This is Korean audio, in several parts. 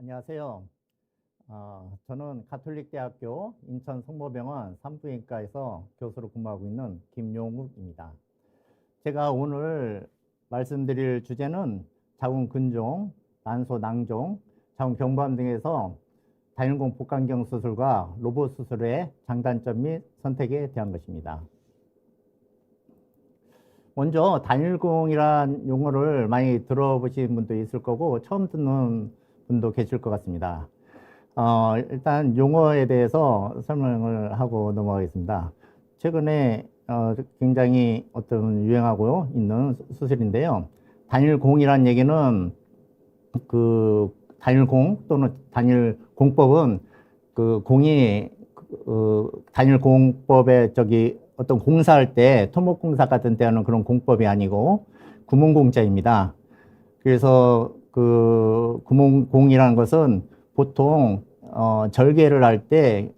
안녕하세요. 저는 가톨릭대학교 인천 성모병원 산부인과에서 교수로 근무하고 있는 김용욱입니다. 제가 오늘 말씀드릴 주제는 자궁근종, 난소 낭종, 자궁경부암 등에서 단일공 복강경 수술과 로봇 수술의 장단점 및 선택에 대한 것입니다. 먼저 단일공이란 용어를 많이 들어보신 분도 있을 거고 처음 듣는 분도 계실 것 같습니다. 일단 용어에 대해서 설명을 하고 넘어가겠습니다. 최근에 굉장히 유행하고 있는 수술인데요. 단일공이란 얘기는 그 단일공 또는 단일공법은 그 공이 단일공법에 어떤 공사할 때 토목공사 같은 때 하는 그런 공법이 아니고 구문공자입니다. 그래서 그 구문공이라는 것은 보통 절개를 할 때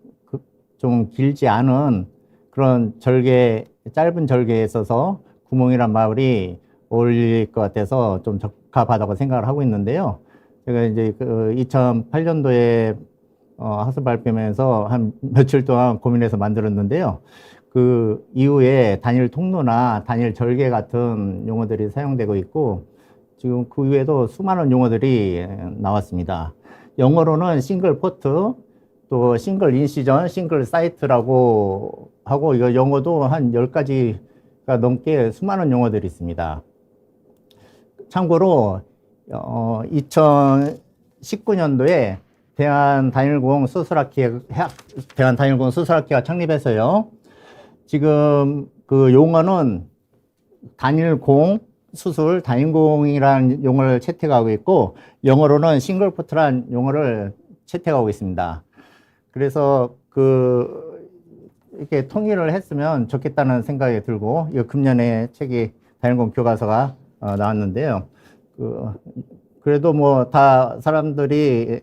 좀 길지 않은 그런 짧은 절개에 있어서 구멍이란 말이 어울릴 것 같아서 좀 적합하다고 생각을 하고 있는데요. 제가 이제 2008년도에 학술 발표면서 한 며칠 동안 고민해서 만들었는데요. 그 이후에 단일 통로나 단일 절개 같은 용어들이 사용되고 있고 지금 그 외에도 수많은 용어들이 나왔습니다. 영어로는 싱글 포트, 또 싱글 인시전, 싱글 사이트라고 하고 이거 영어도 한 10가지가 넘게 수많은 용어들이 있습니다. 참고로 2019년도에 대한단일공 수술학회가 창립해서요. 지금 그 용어는 단일공 수술, 단일공이라는 용어를 채택하고 있고 영어로는 싱글포트라는 용어를 채택하고 있습니다. 그래서 이렇게 통일을 했으면 좋겠다는 생각이 들고 이 금년에 책이 단일공 교과서가 나왔는데요. 그래도 뭐 다 사람들이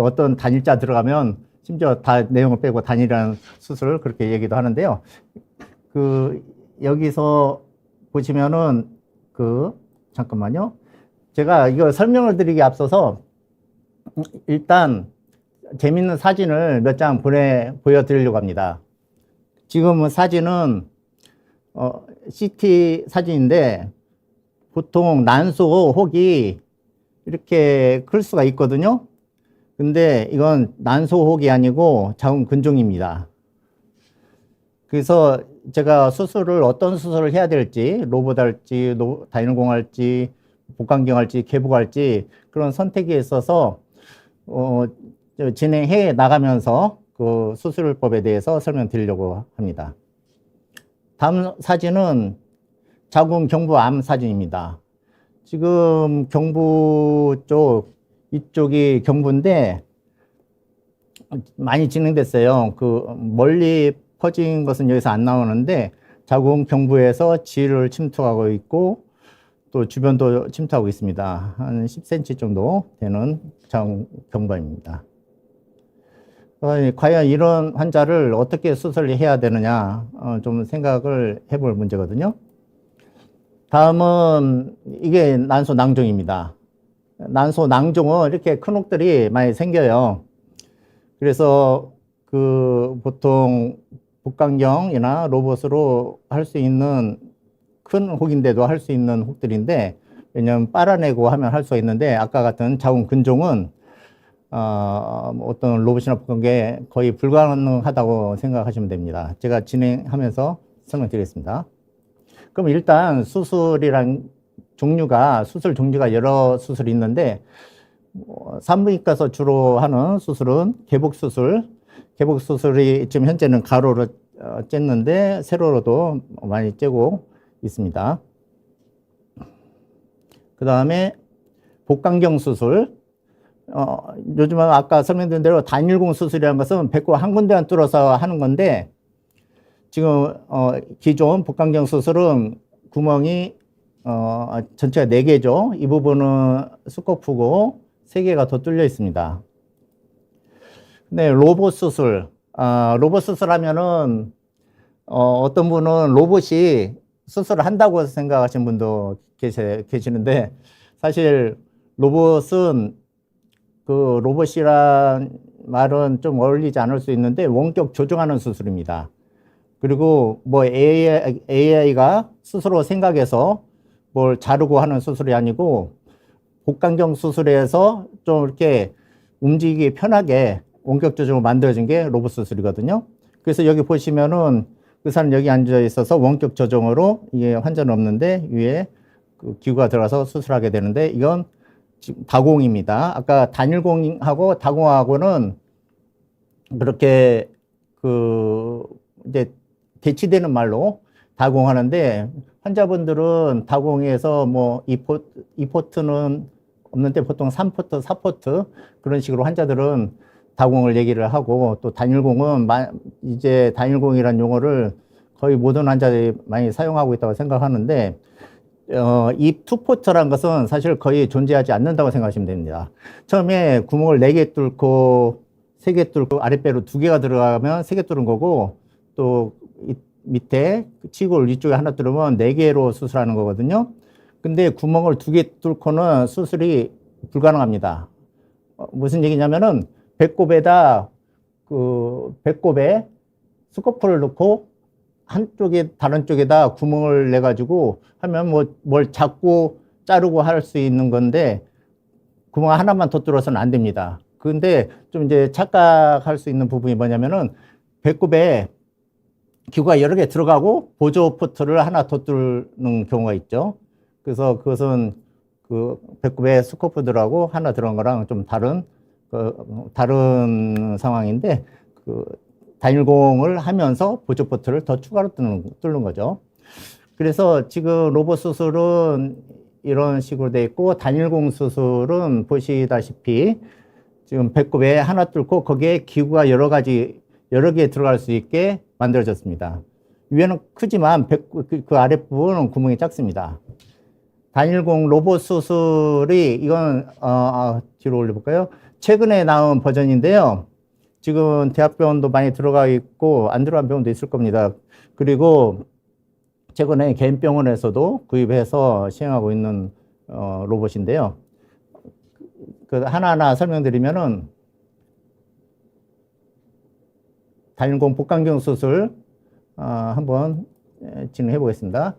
어떤 단일자 들어가면 심지어 다 내용을 빼고 단일이라는 수술 그렇게 얘기도 하는데요. 여기서 보시면은 잠깐만요. 제가 이거 설명을 드리기 앞서서 일단 재밌는 사진을 몇 장 보여드리려고 합니다. 지금 사진은 CT 사진인데 보통 난소 혹이 이렇게 클 수가 있거든요. 근데 이건 난소 혹이 아니고 자궁근종입니다. 그래서 제가 어떤 수술을 해야 될지, 로봇 할지, 단일공 할지, 복강경 할지, 개복 할지, 그런 선택에 있어서, 진행해 나가면서 그 수술법에 대해서 설명드리려고 합니다. 다음 사진은 자궁경부암 사진입니다. 지금 경부 이쪽이 경부인데, 많이 진행됐어요. 멀리 퍼진 것은 여기서 안 나오는데 자궁 경부에서 지를 침투하고 있고 또 주변도 침투하고 있습니다. 한 10cm 정도 되는 자궁 경부암입니다. 과연 이런 환자를 어떻게 수술해야 되느냐 좀 생각을 해볼 문제거든요. 다음은 이게 난소 낭종입니다. 난소 낭종은 이렇게 큰 혹들이 많이 생겨요. 그래서 보통 복강경이나 로봇으로 할 수 있는 큰 혹인데도 할 수 있는 혹들인데 왜냐면 빨아내고 하면 할 수가 있는데 아까 같은 자궁근종은 어떤 로봇이나 복강경에 거의 불가능하다고 생각하시면 됩니다. 제가 진행하면서 설명드리겠습니다. 그럼 일단 수술 종류가 여러 수술이 있는데 산부인과에서 주로 하는 수술은 개복수술이 지금 현재는 가로로 쬐는데 세로로도 많이 쬐고 있습니다. 그 다음에 복강경 수술. 요즘은 아까 설명드린 대로 단일공 수술이라는 것은 배꼽 한 군데만 뚫어서 하는 건데 지금 기존 복강경 수술은 구멍이 전체가 4개죠. 이 부분은 수컷프고 3개가 더 뚫려 있습니다. 네, 로봇 수술 하면은 어떤 분은 로봇이 수술을 한다고 생각하시는 분도 계시는데 사실 로봇은 그 로봇이란 말은 좀 어울리지 않을 수 있는데 원격 조종하는 수술입니다. 그리고 뭐 AI가 스스로 생각해서 뭘 자르고 하는 수술이 아니고 복강경 수술에서 좀 이렇게 움직이기 편하게 원격 조정을 만들어진 게 로봇 수술이거든요. 그래서 여기 보시면은 의사는 여기 앉아 있어서 원격 조정으로 이게 환자는 없는데 위에 그 기구가 들어가서 수술하게 되는데 이건 지금 다공입니다. 아까 단일공하고 다공하고는 그렇게 그 이제 대치되는 말로 다공하는데 환자분들은 다공에서 뭐 2포트는 없는데 보통 3포트, 4포트 그런 식으로 환자들은 다공을 얘기를 하고 또 단일공은 이제 단일공이라는 용어를 거의 모든 환자들이 많이 사용하고 있다고 생각하는데 이 투포트라는 것은 사실 거의 존재하지 않는다고 생각하시면 됩니다. 처음에 구멍을 4개 뚫고 3개 뚫고 아랫배로 2개가 들어가면 3개 뚫은 거고 또 밑에 치골 위쪽에 하나 뚫으면 4개로 수술하는 거거든요. 근데 구멍을 2개 뚫고는 수술이 불가능합니다. 무슨 얘기냐면은 배꼽에다 배꼽에 스코프를 넣고 한쪽에 다른 쪽에다 구멍을 내 가지고 하면 뭐 뭘 잡고 자르고 할 수 있는 건데 구멍 하나만 더 뚫어서는 안 됩니다. 근데 좀 이제 착각할 수 있는 부분이 뭐냐면은 배꼽에 기구가 여러 개 들어가고 보조 포트를 하나 더 뚫는 경우가 있죠. 그래서 그것은 그 배꼽에 스코프들하고 하나 들어간 거랑 좀 다른 상황인데 단일공을 하면서 보조 포트를 더 추가로 뚫는 거죠. 그래서 지금 로봇 수술은 이런 식으로 돼 있고 단일공 수술은 보시다시피 지금 배꼽에 하나 뚫고 거기에 기구가 여러 개 들어갈 수 있게 만들어졌습니다. 위에는 크지만 그 아랫부분은 구멍이 작습니다. 단일공 로봇 수술이 이건 뒤로 올려볼까요? 최근에 나온 버전인데요. 지금 대학병원도 많이 들어가 있고 안 들어간 병원도 있을 겁니다. 그리고 최근에 개인 병원에서도 구입해서 시행하고 있는 로봇인데요. 그 하나하나 설명드리면은 단일공 복강경 수술 한번 진행해 보겠습니다.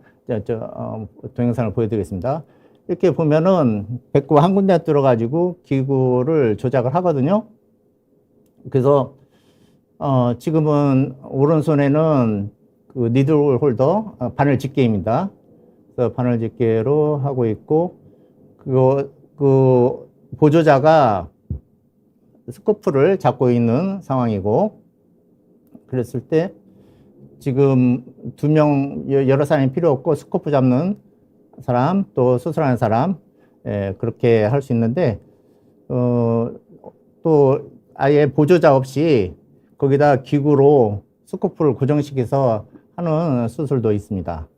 동영상을 보여드리겠습니다. 이렇게 보면은 배꼽 한 군데 들어가지고 기구를 조작을 하거든요. 그래서 지금은 오른손에는 그 니들 홀더 바늘 집게입니다. 그래서 바늘 집게로 하고 있고 그 보조자가 스코프를 잡고 있는 상황이고 그랬을 때 지금 여러 사람이 필요 없고 스코프 잡는 사람 또 수술하는 사람 그렇게 할 수 있는데 또 아예 보조자 없이 거기다 기구로 스코프를 고정시켜서 하는 수술도 있습니다.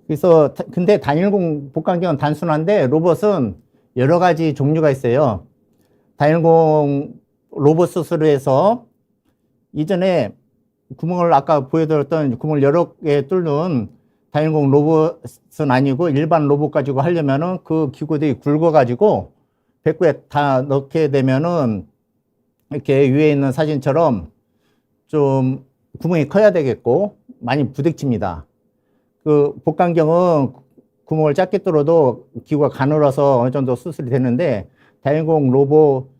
그래서 근데 단일공 복강경은 단순한데 로봇은 여러 가지 종류가 있어요. 단일공 로봇 수술에서 이전에 구멍을 아까 보여드렸던 구멍을 여러 개 뚫는 단일공 로봇은 아니고 일반 로봇 가지고 하려면은 그 기구들이 굵어가지고 배꼽에 다 넣게 되면은 이렇게 위에 있는 사진처럼 좀 구멍이 커야 되겠고 많이 부딪힙니다. 그 복강경은 구멍을 작게 뚫어도 기구가 가늘어서 어느 정도 수술이 되는데 단일공 로봇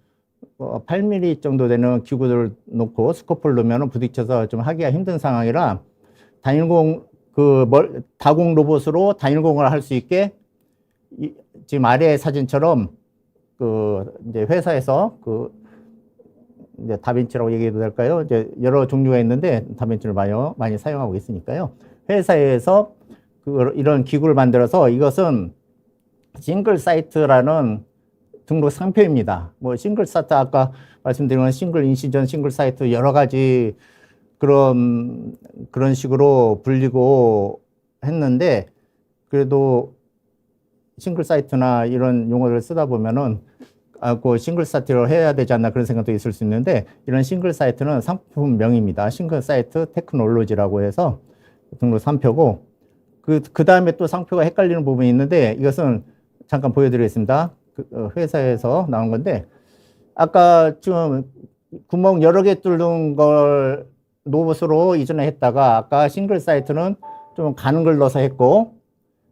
8mm 정도 되는 기구들을 놓고 스코프를 넣으면 부딪혀서 좀 하기가 힘든 상황이라 단일공 다공 로봇으로 단일공을 할 수 있게 지금 아래 사진처럼 이제 회사에서 이제 다빈치라고 얘기해도 될까요? 이제 여러 종류가 있는데 다빈치를 많이 사용하고 있으니까요. 회사에서 이런 기구를 만들어서 이것은 싱글 사이트라는 등록 상표입니다. 뭐 싱글 사이트 아까 말씀드린 건 싱글 인시전 싱글 사이트 여러 가지 그런 식으로 불리고 했는데 그래도 싱글 사이트나 이런 용어를 쓰다 보면은 그 싱글 사이트로 해야 되지 않나 그런 생각도 있을 수 있는데 이런 싱글 사이트는 상품명입니다. 싱글 사이트 테크놀로지라고 해서 등록 상표고 그 다음에 또 상표가 헷갈리는 부분이 있는데 이것은 잠깐 보여드리겠습니다. 회사에서 나온 건데, 아까 지금 구멍 여러 개 뚫는 걸 로봇으로 이전에 했다가, 아까 싱글 사이트는 좀 가는 걸 넣어서 했고,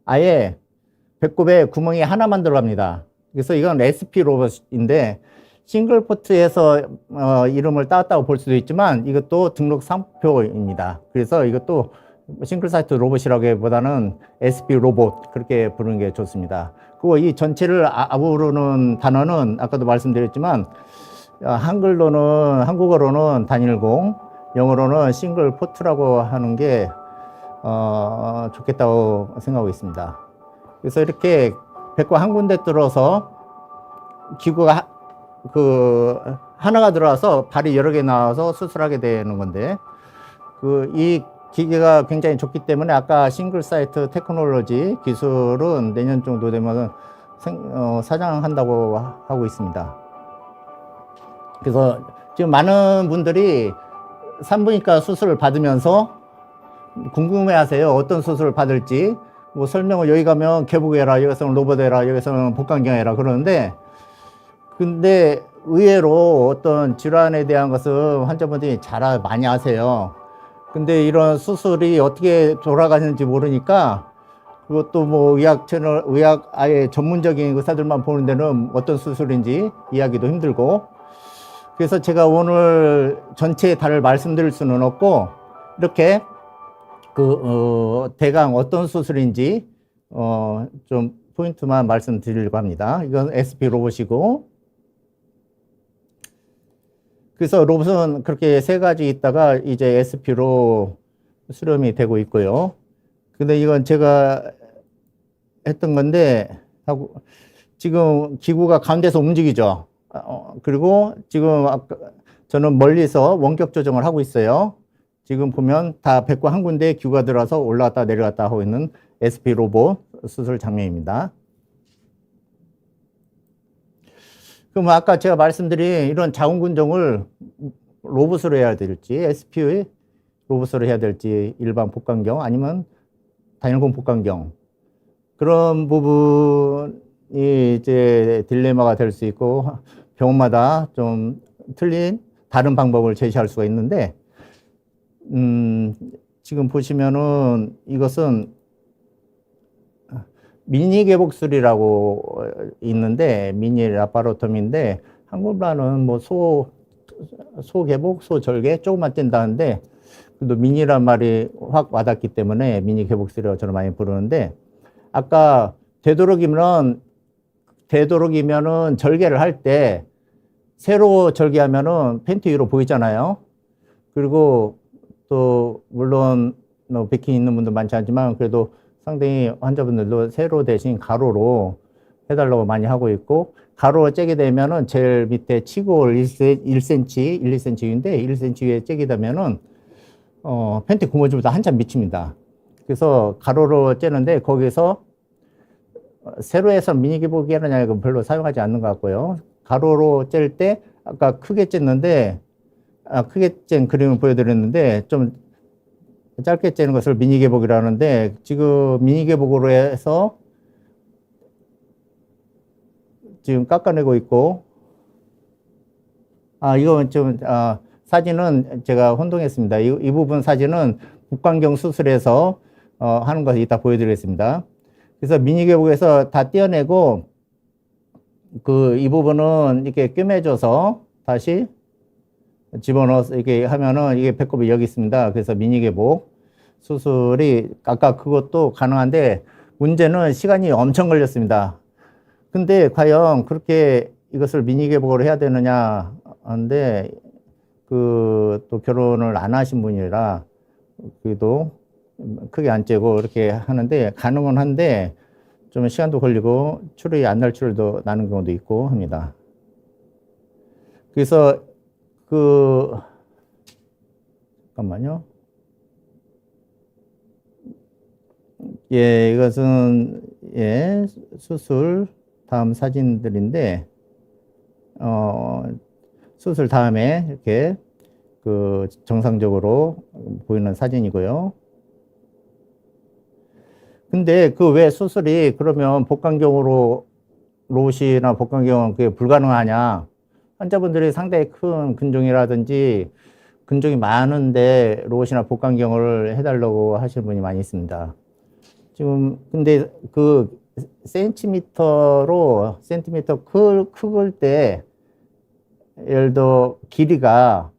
아예 배꼽에 구멍이 하나만 들어갑니다. 그래서 이건 SP 로봇인데, 싱글 포트에서 이름을 따왔다고 볼 수도 있지만, 이것도 등록 상표입니다. 그래서 이것도 싱글 사이트 로봇이라기보다는 SP 로봇, 그렇게 부르는 게 좋습니다. 그리고 이 전체를 아우르는 단어는 아까도 말씀드렸지만, 한국어로는 단일공, 영어로는 싱글 포트라고 하는 게 좋겠다고 생각하고 있습니다. 그래서 이렇게 배꼽 한 군데 뚫어서 기구가 하나가 들어와서 발이 여러 개 나와서 수술하게 되는 건데, 이 기계가 굉장히 좋기 때문에 아까 싱글 사이트 테크놀로지 기술은 내년 정도 되면 사장한다고 하고 있습니다. 그래서 지금 많은 분들이 산부인과 수술을 받으면서 궁금해 하세요. 어떤 수술을 받을지. 뭐 설명을 여기 가면 개복해라, 여기서는 로봇 해라, 여기서는 복강경 해라 그러는데, 근데 의외로 어떤 질환에 대한 것은 환자분들이 잘 많이 아세요. 근데 이런 수술이 어떻게 돌아가는지 모르니까, 그것도 뭐 의학 아예 전문적인 의사들만 보는 데는 어떤 수술인지 이해하기도 힘들고, 그래서 제가 오늘 전체에 다를 말씀드릴 수는 없고, 이렇게 대강 어떤 수술인지 좀 포인트만 말씀드리려고 합니다. 이건 SP 로봇이고, 그래서 로봇은 그렇게 세 가지 있다가 이제 SP로 수렴이 되고 있고요. 근데 이건 제가 했던 건데, 지금 기구가 가운데서 움직이죠. 그리고 지금 저는 멀리서 원격 조정을 하고 있어요. 지금 보면 다 배꼽 한 군데에 기구가 들어와서 올라갔다 내려갔다 하고 있는 SP 로봇 수술 장면입니다. 그럼 아까 제가 말씀드린 이런 자궁근종을 로봇으로 해야 될지, SP 로봇으로 해야 될지, 일반 복강경 아니면 단일공 복강경, 그런 부분이 이제 딜레마가 될 수 있고, 병원마다 좀 틀린 다른 방법을 제시할 수가 있는데, 지금 보시면은 이것은 미니 개복술이라고 있는데, 미니 라파로토미인데, 한국말로는 뭐 소개복, 소절개 조금만 뗀다는데, 그래도 미니란 말이 확 와닿기 때문에 미니 개복술이라고 저는 많이 부르는데, 아까 되도록이면은 절개를 할 때, 세로 절개하면은 팬티 위로 보이잖아요. 그리고 또 물론 비키니 있는 분도 많지 않지만, 그래도 상당히 환자분들도 세로 대신 가로로 해달라고 많이 하고 있고, 가로로 째게 되면은 제일 밑에 치골 1cm, 1, 2cm인데 1cm 위에 째게 되면은 팬티 고무줄보다 한참 미칩니다. 그래서 가로로 째는데, 거기서 세로에서 미니 개복이 하느냐, 이건 별로 사용하지 않는 것 같고요. 가로로 찔 때 아까 크게 쨌는데, 크게 짠 그림을 보여드렸는데, 좀 짧게 째는 것을 미니 개복이라는데, 지금 미니 개복으로 해서 지금 깎아내고 있고, 이건 좀 사진은 제가 혼동했습니다. 이 부분 사진은 복강경 수술에서 하는 것을 이따 보여드리겠습니다. 그래서 미니 개복에서 다 떼어내고, 이 부분은 이렇게 꿰매줘서 다시 집어넣어서 이렇게 하면은 이게 배꼽이 여기 있습니다. 그래서 미니 개복 수술이 아까 그것도 가능한데, 문제는 시간이 엄청 걸렸습니다. 근데 과연 그렇게 이것을 미니 개복으로 해야 되느냐 하는데, 또 결혼을 안 하신 분이라 그래도 크게 안 째고 이렇게 하는데, 가능은 한데 좀 시간도 걸리고 출혈이 안 날 출혈도 나는 경우도 있고 합니다. 그래서 잠깐만요. 예, 이것은 수술 다음 사진들인데, 수술 다음에 이렇게 정상적으로 보이는 사진이고요. 근데 그 왜 수술이 그러면 복강경으로 로봇이나 복강경은 그게 불가능하냐? 환자분들이 상당히 큰 근종이라든지 근종이 많은데 로봇이나 복강경을 해달라고 하시는 분이 많이 있습니다. 지금 근데 그 센티미터 클 때 예를 들어 길이가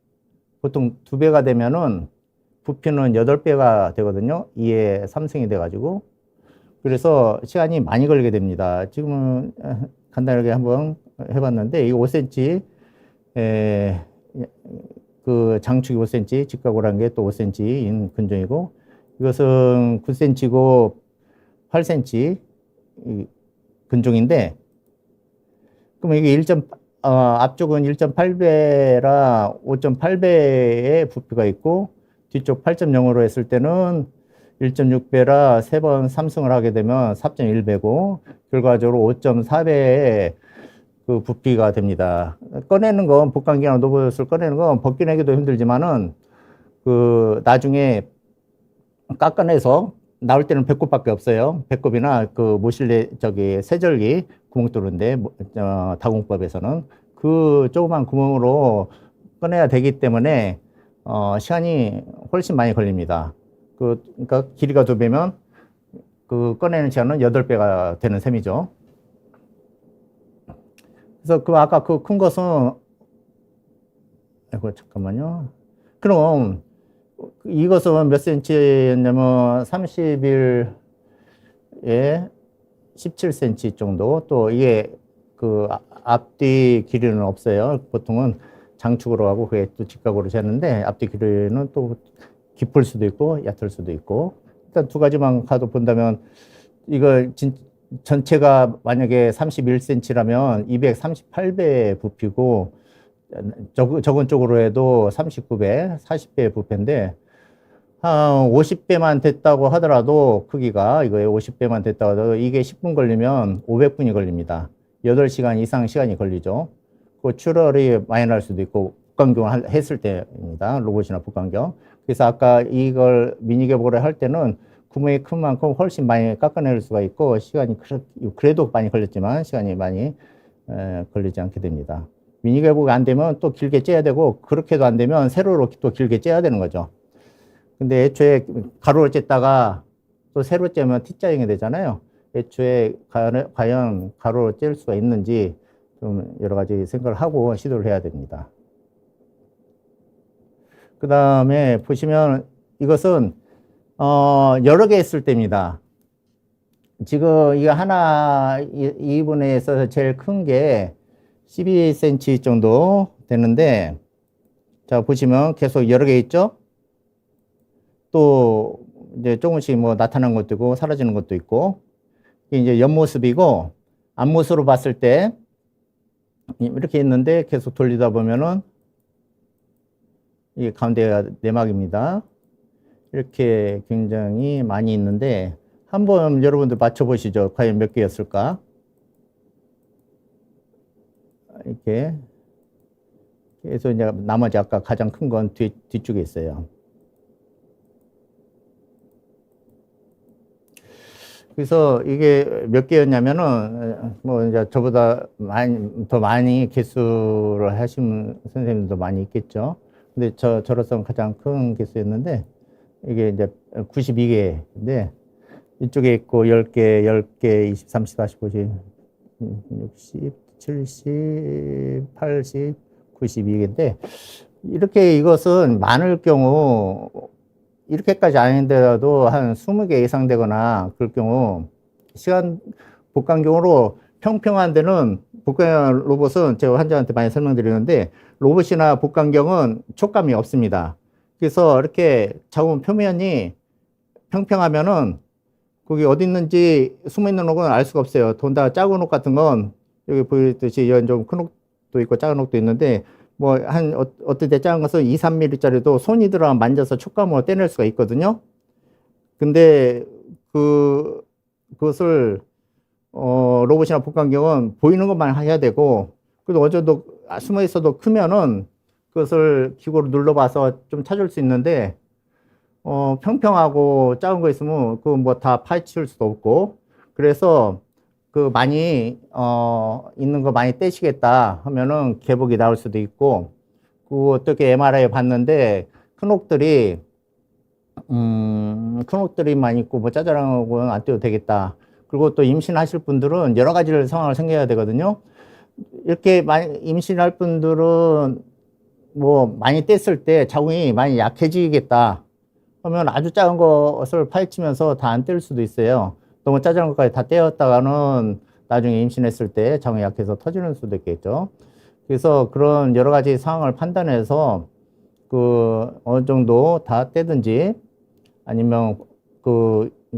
보통 2배가 되면은 부피는 8배가 되거든요. 2의 3승이 돼가지고. 그래서 시간이 많이 걸리게 됩니다. 지금은 간단하게 한번 해봤는데, 이 5cm, 그 장축이 5cm, 직각으로 게 또 5cm인 근종이고, 이것은 9cm고 8cm 근종인데, 그러면 이게 앞쪽은 1.8배라 5.8배의 부피가 있고, 뒤쪽 8.0으로 했을 때는 1.6배라 3번 3승을 하게 되면 4.1배고, 결과적으로 5.4배의 그 부피가 됩니다. 꺼내는 건, 복강경이나 로봇을 꺼내는 건 벗겨내기도 힘들지만은, 나중에 깎아내서 나올 때는 배꼽밖에 없어요. 배꼽이나 세절기 구멍 뚫는데, 다공법에서는. 그 조그만 구멍으로 꺼내야 되기 때문에, 시간이 훨씬 많이 걸립니다. 그러니까 길이가 2배면, 꺼내는 시간은 8배가 되는 셈이죠. 그래서 아까 큰 것은, 잠깐만요. 그럼, 이것은 몇 cm였냐면, 30일에 17cm 정도. 또 이게 앞뒤 길이는 없어요. 보통은 장축으로 하고 그게 또 직각으로 재는데, 앞뒤 길이는 또 깊을 수도 있고 얕을 수도 있고. 일단 2가지만 가도 본다면, 이거 전체가 만약에 31cm라면 238배 부피고, 적은 쪽으로 해도 39배, 40배의 부피인데, 한 50배만 됐다고 하더라도, 크기가, 이거에 50배만 됐다고 하더라도, 이게 10분 걸리면 500분이 걸립니다. 8시간 이상 시간이 걸리죠. 그 출혈이 많이 날 수도 있고, 복강경을 했을 때입니다. 로봇이나 복강경. 그래서 아까 이걸 미니개복을 할 때는 구멍이 큰 만큼 훨씬 많이 깎아낼 수가 있고, 시간이 그래도 많이 걸렸지만 시간이 많이 걸리지 않게 됩니다. 미니개복이 안 되면 또 길게 째야 되고, 그렇게도 안 되면 세로로 또 길게 째야 되는 거죠. 근데 애초에 가로를 쨌다가 또 세로 째면 T자형이 되잖아요. 애초에 과연 가로를 찔 수가 있는지 좀 여러 가지 생각을 하고 시도를 해야 됩니다. 그 다음에 보시면 이것은 여러 개 있을 때입니다. 지금 이거 하나, 이 부분에 있어서 제일 큰 게 12cm 정도 되는데, 자, 보시면 계속 여러 개 있죠? 또, 이제 조금씩 뭐 나타나는 것도 있고, 사라지는 것도 있고, 이게 이제 옆모습이고, 앞모습으로 봤을 때, 이렇게 있는데 계속 돌리다 보면은, 이게 가운데가 내막입니다. 이렇게 굉장히 많이 있는데, 한번 여러분들 맞춰보시죠. 과연 몇 개였을까? 이렇게. 그래서 이제 나머지 아까 가장 큰 건 뒤쪽에 있어요. 그래서 이게 몇 개였냐면은, 뭐 이제 저보다 더 많이 개수를 하신 선생님들도 많이 있겠죠. 근데 저로서는 가장 큰 개수였는데, 이게 이제 92개인데, 이쪽에 있고 10개, 10개, 20, 30, 40, 50, 60, 70, 80, 92개인데, 이렇게 이것은 많을 경우, 이렇게까지 아닌데라도 한 20개 이상 되거나 그럴 경우, 복강경으로 평평한 데는, 복강 로봇은 제가 환자한테 많이 설명드리는데, 로봇이나 복강경은 촉감이 없습니다. 그래서 이렇게 잡으면 표면이 평평하면은, 거기 어디 있는지 숨어있는 옥은 알 수가 없어요. 더군다나 작은 옥 같은 건, 여기 보이듯이 이런 좀 큰 옥도 있고 작은 옥도 있는데, 뭐, 어떤 때 작은 것은 2, 3mm짜리도 손이 들어가 만져서 촉감으로 떼낼 수가 있거든요. 근데, 그것을, 로봇이나 복강경은 보이는 것만 해야 되고, 그래도 어느 정도 숨어 있어도 크면은 그것을 기구로 눌러봐서 좀 찾을 수 있는데, 평평하고 작은 거 있으면 그 뭐 다 파헤칠 수도 없고, 그래서 그 많이 있는 거 많이 떼시겠다 하면은 개복이 나올 수도 있고, 그 어떻게 MRI 봤는데 큰 옷들이만 입고 뭐 짜잘하고는 안 떼도 되겠다. 그리고 또 임신하실 분들은 여러 가지를 상황을 생겨야 되거든요. 이렇게 많이 임신할 분들은 뭐 많이 뗐을 때 자궁이 많이 약해지겠다 하면 아주 작은 것을 파헤치면서 다 안 뗄 수도 있어요. 너무 짜잘한 것까지 다 떼었다가는 나중에 임신했을 때 자궁이 약해서 터지는 수도 있겠죠. 그래서 그런 여러 가지 상황을 판단해서 그 어느 정도 다 떼든지 아니면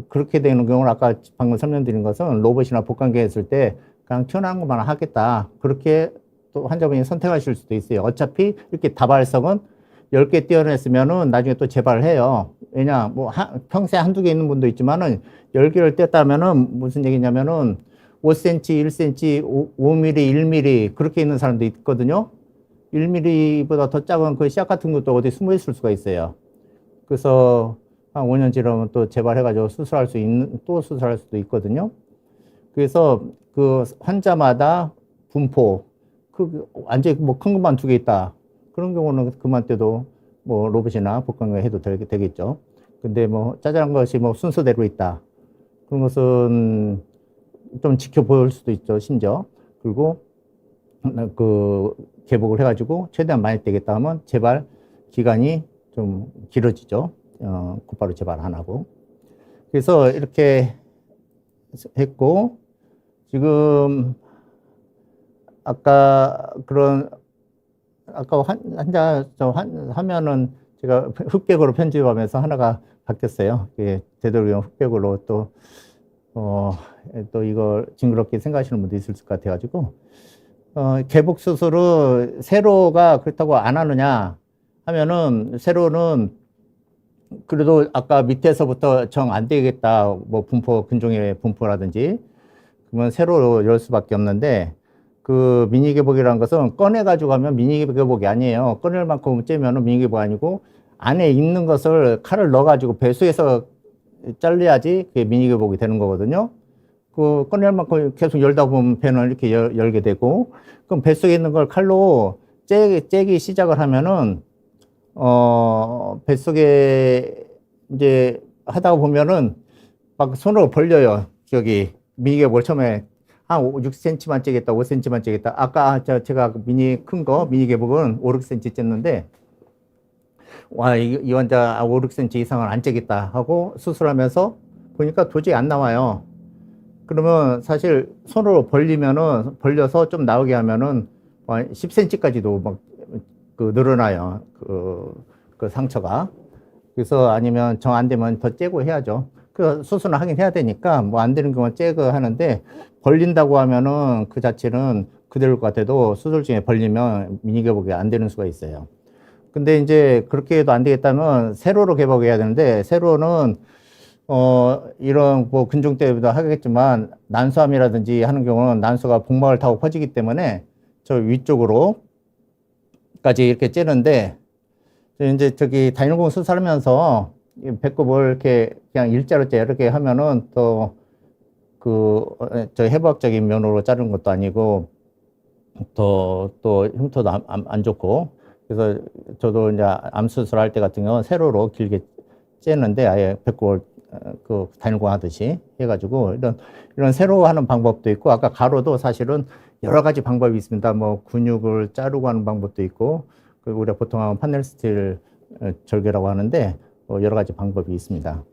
그렇게 되는 경우는 아까 방금 설명드린 것은 로봇이나 복강경 했을 때 그냥 튀어나온 것만 하겠다. 그렇게 또 환자분이 선택하실 수도 있어요. 어차피 이렇게 다발성은 10개 떼어냈으면은 나중에 또 재발을 해요. 왜냐, 뭐, 평생 한두 개 있는 분도 있지만은 10개를 뗐다면은 무슨 얘기냐면은 5cm, 1cm, 5mm, 1mm 그렇게 있는 사람도 있거든요. 1mm보다 더 작은 그 씨앗 같은 것도 어디 숨어 있을 수가 있어요. 그래서 한 5년 지나면 또 재발해가지고 또 수술할 수도 있거든요. 그래서 그 환자마다 분포, 완전히 뭐 큰 것만 2개 있다. 그런 경우는 그만 떼도 뭐 로봇이나 복강경 해도 되겠죠. 근데 뭐 짜잘한 것이 뭐 순서대로 있다. 그런 것은 좀 지켜볼 수도 있죠, 심지어. 그리고 그 개복을 해가지고 최대한 많이 떼겠다 하면 재발 기간이 좀 길어지죠. 곧바로 재발 안 하고. 그래서 이렇게 했고, 지금 아까 화면은 제가 흑백으로 편집하면서 하나가 바뀌었어요. 되도록이면 흑백으로 또 이걸 징그럽게 생각하시는 분도 있을 것 같아가지고, 개복 수술을 세로가 그렇다고 안 하느냐 하면은, 세로는 그래도 아까 밑에서부터 정 안 되겠다, 뭐 근종의 분포라든지, 그러면 세로로 열 수밖에 없는데, 그 미니개복이라는 것은 꺼내가지고 하면 미니개복이 아니에요. 꺼낼 만큼 째면은 미니개복 아니고, 안에 있는 것을 칼을 넣어가지고 배수해서 잘라야지 그게 미니개복이 되는 거거든요. 그 꺼낼 만큼 계속 열다 보면 배는 이렇게 열게 되고, 그럼 뱃속에 있는 걸 칼로 째기 시작을 하면은, 뱃속에 이제 하다 보면은 막 손으로 벌려요. 저기 미니개복을 처음에 한 6cm만 째겠다, 5cm만 째겠다. 아까 제가 큰 거, 미니개복은 5, 6cm 쨌는데, 와, 이 환자 5, 6cm 이상은 안 째겠다 하고 수술하면서 보니까 도저히 안 나와요. 그러면 사실 손으로 벌려서 좀 나오게 하면은 10cm까지도 막 늘어나요. 그 상처가. 그래서 아니면 정 안 되면 더 째고 해야죠. 그 수술은 하긴 해야 되니까 뭐 안 되는 경우는 째고 하는데, 벌린다고 하면은 그 자체는 그대로일 것 같아도 수술 중에 벌리면 미니개복이 안 되는 수가 있어요. 근데 이제 그렇게 해도 안 되겠다면 세로로 개복해야 되는데, 세로는 이런 뭐 근종 때도 하겠지만 난수암이라든지 하는 경우는 난수가 복막을 타고 퍼지기 때문에 저 위쪽으로까지 이렇게 째는데, 이제 저기 단일공 수술하면서 배꼽을 이렇게 그냥 일자로 째 이렇게 하면은 또 저 해부학적인 면으로 자르는 것도 아니고 또 흉터도 안 좋고, 그래서 저도 이제 암 수술할 때 같은 경우는 세로로 길게 째는데 아예 배꼽을 그 단일공 하듯이 해가지고 이런 세로 하는 방법도 있고, 아까 가로도 사실은 여러 가지 방법이 있습니다. 뭐 근육을 자르고 하는 방법도 있고, 그리고 우리가 보통 하는 판넬 스틸 절개라고 하는데 여러 가지 방법이 있습니다.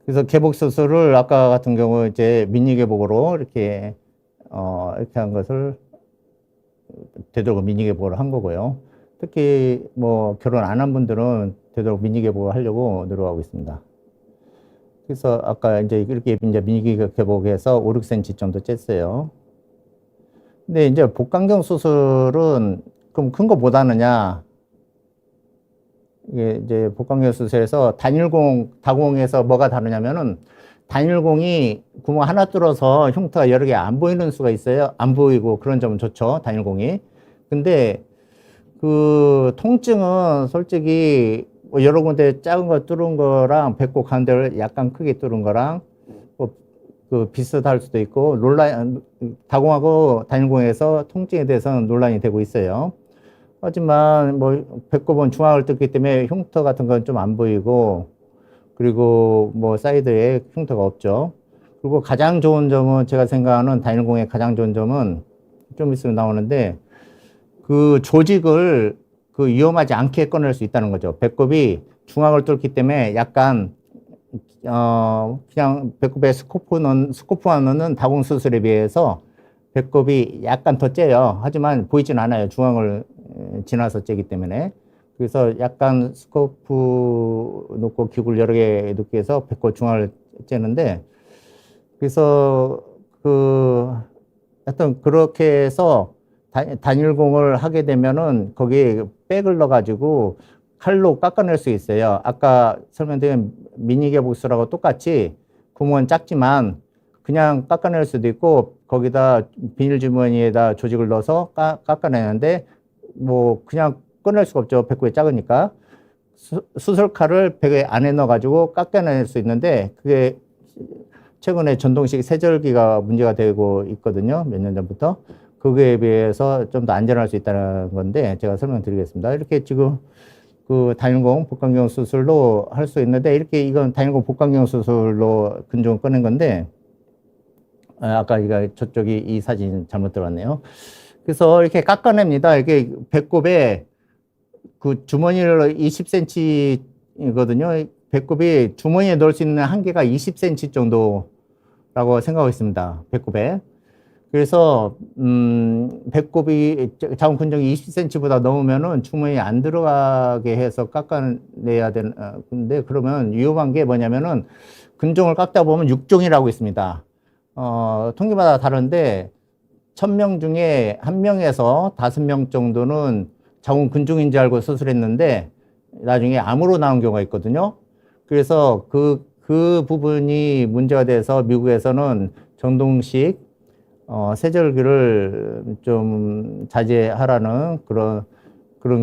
그래서 개복 수술을 아까 같은 경우 이제 미니개복으로 이렇게 한 것을 되도록 미니개복으로 한 거고요. 특히 뭐 결혼 안 한 분들은 되도록 미니개복을 하려고 노력하고 있습니다. 그래서 아까 이제 이렇게 이제 미니개복해서 5, 6cm 정도 쨌어요. 근데 이제 복강경 수술은 그럼 큰 거 못 하느냐? 이게 이제 복강경 수술에서 다공에서 뭐가 다르냐면은, 단일공이 구멍 하나 뚫어서 흉터가 여러 개 안 보이는 수가 있어요. 안 보이고 그런 점은 좋죠, 단일공이. 근데 그 통증은 솔직히 뭐 여러 군데 작은 거 뚫은 거랑 배꼽 가운데를 약간 크게 뚫은 거랑 뭐 그 비슷할 수도 있고 다공하고 단일공에서 통증에 대해서는 논란이 되고 있어요. 하지만 뭐 배꼽은 중앙을 뚫기 때문에 흉터 같은 건 좀 안 보이고 그리고 뭐 사이드에 흉터가 없죠. 그리고 가장 좋은 점은 제가 생각하는 단일공의 가장 좋은 점은 좀 있으면 나오는데 그 조직을 그 위험하지 않게 꺼낼 수 있다는 거죠. 배꼽이 중앙을 뚫기 때문에 약간 그냥 배꼽에 스코프만 넣는 다공 수술에 비해서 배꼽이 약간 더 째요. 하지만 보이진 않아요. 중앙을 지나서 째기 때문에. 그래서 약간 스코프 놓고 기구를 여러 개 넣기 위해서 배꼽 중앙을 째는데, 그래서 하여튼 그렇게 해서 단일공을 하게 되면은 거기에 백을 넣어가지고 칼로 깎아낼 수 있어요. 아까 설명드린 미니개복수라고 똑같이 구멍은 작지만 그냥 깎아낼 수도 있고 거기다 비닐 주머니에다 조직을 넣어서 깎아내는데 뭐 그냥 꺼낼 수가 없죠. 배꼽이 작으니까. 수술칼을 배꼽 안에 넣어가지고 깎아낼 수 있는데 그게 최근에 전동식 세절기가 문제가 되고 있거든요. 몇 년 전부터. 그거에 비해서 좀 더 안전할 수 있다는 건데 제가 설명드리겠습니다. 이렇게 지금 그 단일공 복강경 수술로 할 수 있는데 이렇게 이건 단일공 복강경 수술로 근종을 꺼낸 건데 아까 저쪽이 이 사진 잘못 들어왔네요. 그래서 이렇게 깎아냅니다. 이렇게 배꼽에 그 주머니를 20cm거든요. 배꼽이 주머니에 넣을 수 있는 한계가 20cm 정도라고 생각하고 있습니다. 배꼽에. 그래서 배꼽이 자궁 근종이 20cm보다 넘으면은 주머니에 안 들어가게 해서 깎아내야 되는데 그러면 위험한 게 뭐냐면은 근종을 깎다 보면 6종이라고 있습니다. 통계마다 다른데 1000명 중에 1명에서 5명 정도는 자궁 근종인 줄 알고 수술했는데 나중에 암으로 나온 경우가 있거든요. 그래서 그 부분이 문제가 돼서 미국에서는 전동식 세절기를 좀 자제하라는 그런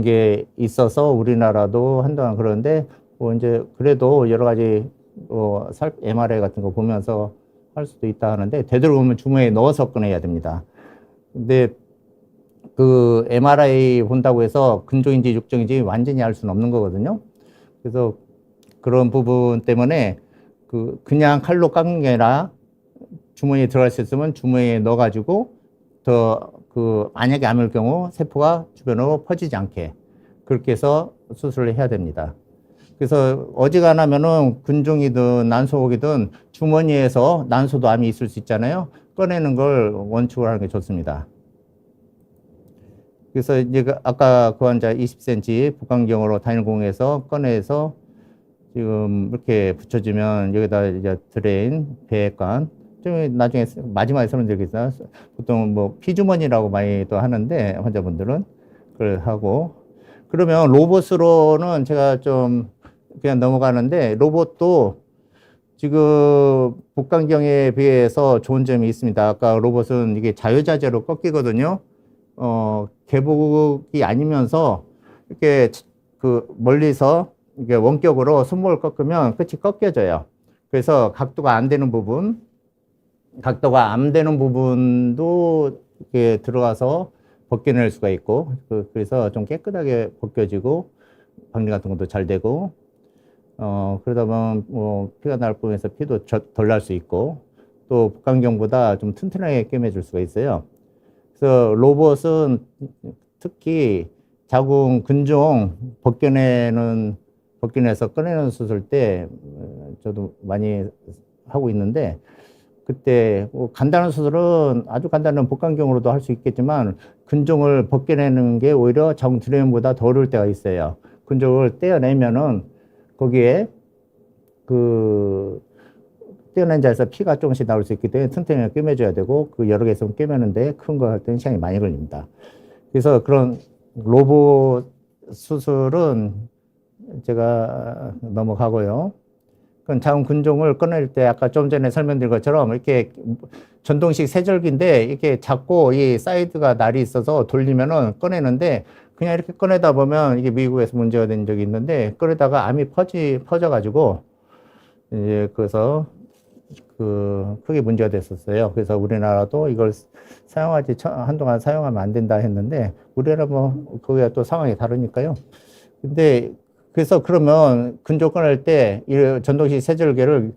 게 있어서 우리나라도 한동안 그러는데 뭐 이제 그래도 여러 가지 MRI 같은 거 보면서 할 수도 있다 하는데 되도록이면 주머니에 넣어서 꺼내야 됩니다. 근데 그 MRI 본다고 해서 근종인지 육종인지 완전히 알 수는 없는 거거든요. 그래서 그런 부분 때문에 그냥 칼로 깎는 게 아니라 주머니에 들어갈 수 있으면 주머니에 넣어가지고 만약에 암일 경우 세포가 주변으로 퍼지지 않게 그렇게 해서 수술을 해야 됩니다. 그래서 어지간하면은 근종이든 난소이든 주머니에서 난소도 암이 있을 수 있잖아요. 꺼내는 걸 원칙으로 하는 게 좋습니다. 그래서 이제 아까 그 환자 20cm 복강경으로 단일공에서 꺼내서 지금 이렇게 붙여주면 여기다 이제 드레인, 배관, 좀 나중에 마지막에 설명드리겠습니다. 보통 뭐 피주머니라고 많이 또 하는데 환자분들은 그걸 하고 그러면 로봇으로는 제가 좀 그냥 넘어가는데 로봇도 지금 복강경에 비해서 좋은 점이 있습니다. 아까 로봇은 이게 자유자재로 꺾이거든요. 개복이 아니면서 이렇게 멀리서 이게 원격으로 손목을 꺾으면 끝이 꺾여져요. 그래서 각도가 안 되는 부분도 이렇게 들어가서 벗겨낼 수가 있고, 그래서 좀 깨끗하게 벗겨지고, 방리 같은 것도 잘 되고, 그러다 보면 뭐 피가 날 부분에서 피도 덜 날 수 있고, 또 복강경보다 좀 튼튼하게 꿰매줄 수가 있어요. 그래서 로봇은 특히 자궁 근종 벗겨내서 꺼내는 수술 때 저도 많이 하고 있는데 그때 간단한 수술은 아주 간단한 복강경으로도 할 수 있겠지만 근종을 벗겨내는 게 오히려 자궁 드레인보다 더 어려울 때가 있어요. 근종을 떼어내면은 거기에 떼어낸 자에서 피가 조금씩 나올 수 있기 때문에 튼튼하게 꿰매줘야 되고 여러 개 있으면 꿰매는데 큰 거 할 때는 시간이 많이 걸립니다. 그래서 그런 로봇 수술은 제가 넘어가고요. 그건 자궁 근종을 꺼낼 때 아까 좀 전에 설명드린 것처럼 이렇게 전동식 세절기인데 이렇게 잡고 이 사이드가 날이 있어서 돌리면은 꺼내는데 그냥 이렇게 꺼내다 보면 이게 미국에서 문제가 된 적이 있는데, 꺼내다가 암이 퍼져가지고, 이제 그래서 크게 문제가 됐었어요. 그래서 우리나라도 이걸 한동안 사용하면 안 된다 했는데, 우리나라 뭐, 거기가 또 상황이 다르니까요. 근데, 그래서 그러면 근조 꺼낼 때, 이 전동식 세절개를,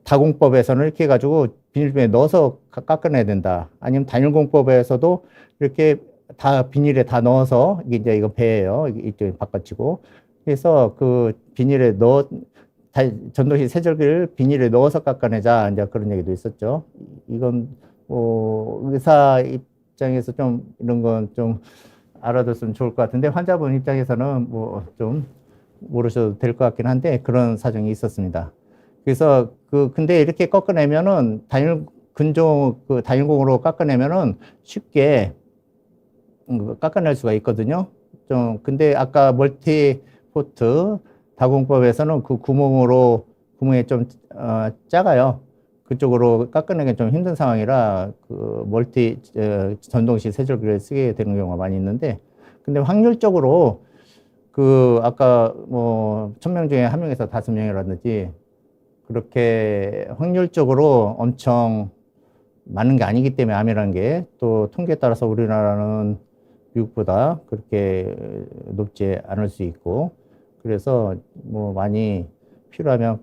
다공법에서는 이렇게 해가지고 비닐병에 넣어서 깎아내야 된다. 아니면 단일공법에서도 이렇게 다 비닐에 다 넣어서, 이제 이거 배예요. 이쪽에 바꿔치고. 그래서 그 비닐에 전도시 세절기를 비닐에 넣어서 깎아내자. 이제 그런 얘기도 있었죠. 이건, 의사 입장에서 좀 이런 건 좀 알아뒀으면 좋을 것 같은데, 환자분 입장에서는 뭐 좀 모르셔도 될 것 같긴 한데, 그런 사정이 있었습니다. 그래서 근데 이렇게 꺾어내면은 단일공으로 깎아내면은 쉽게 깎아낼 수가 있거든요. 근데 아까 멀티포트 다공법에서는 그 구멍이 좀, 작아요. 그쪽으로 깎아내기 좀 힘든 상황이라, 전동식 세절기를 쓰게 되는 경우가 많이 있는데, 근데 확률적으로, 아까 뭐, 1000명 중에 1명에서 5명이라든지, 그렇게 확률적으로 엄청 많은 게 아니기 때문에 암이라는 게, 또 통계에 따라서 우리나라는 미국보다 그렇게 높지 않을 수 있고, 그래서 뭐 많이 필요하면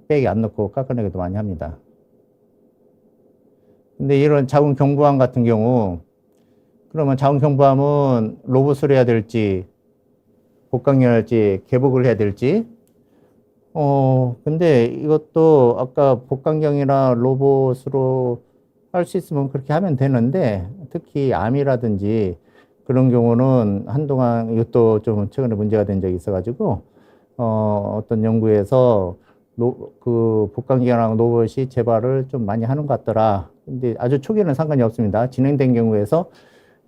백이 안 넣고 깎아내기도 많이 합니다. 근데 이런 자궁 경부암 같은 경우, 그러면 자궁 경부암은 로봇을 해야 될지, 복강경을 할지, 개복을 해야 될지, 근데 이것도 아까 복강경이나 로봇으로 할 수 있으면 그렇게 하면 되는데, 특히 암이라든지 그런 경우는 한동안 이것도 좀 최근에 문제가 된 적이 있어가지고, 어떤 연구에서 복강경이랑 로봇이 재발을 좀 많이 하는 것 같더라. 근데 아주 초기에는 상관이 없습니다. 진행된 경우에서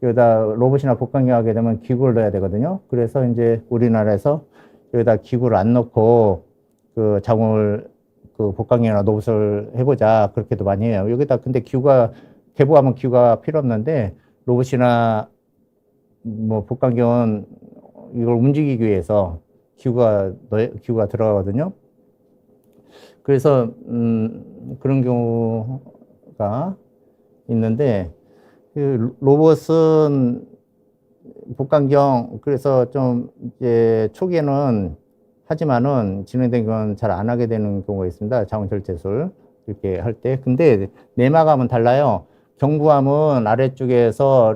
여기다 로봇이나 복강경 하게 되면 기구를 넣어야 되거든요. 그래서 이제 우리나라에서 여기다 기구를 안 넣고 자궁을 복강경이나 로봇을 해보자. 그렇게도 많이 해요. 여기다 근데 개보하면 기구가 필요 없는데, 로봇이나 뭐 복강경은 이걸 움직이기 위해서 기구가 들어가거든요. 그래서, 그런 경우가 있는데, 로봇은 복강경, 그래서 좀 이제 초기에는 하지만은 진행된 건 잘 안 하게 되는 경우가 있습니다. 자궁절제술 이렇게 할 때. 근데 내막암은 달라요. 경부암은 아래쪽에서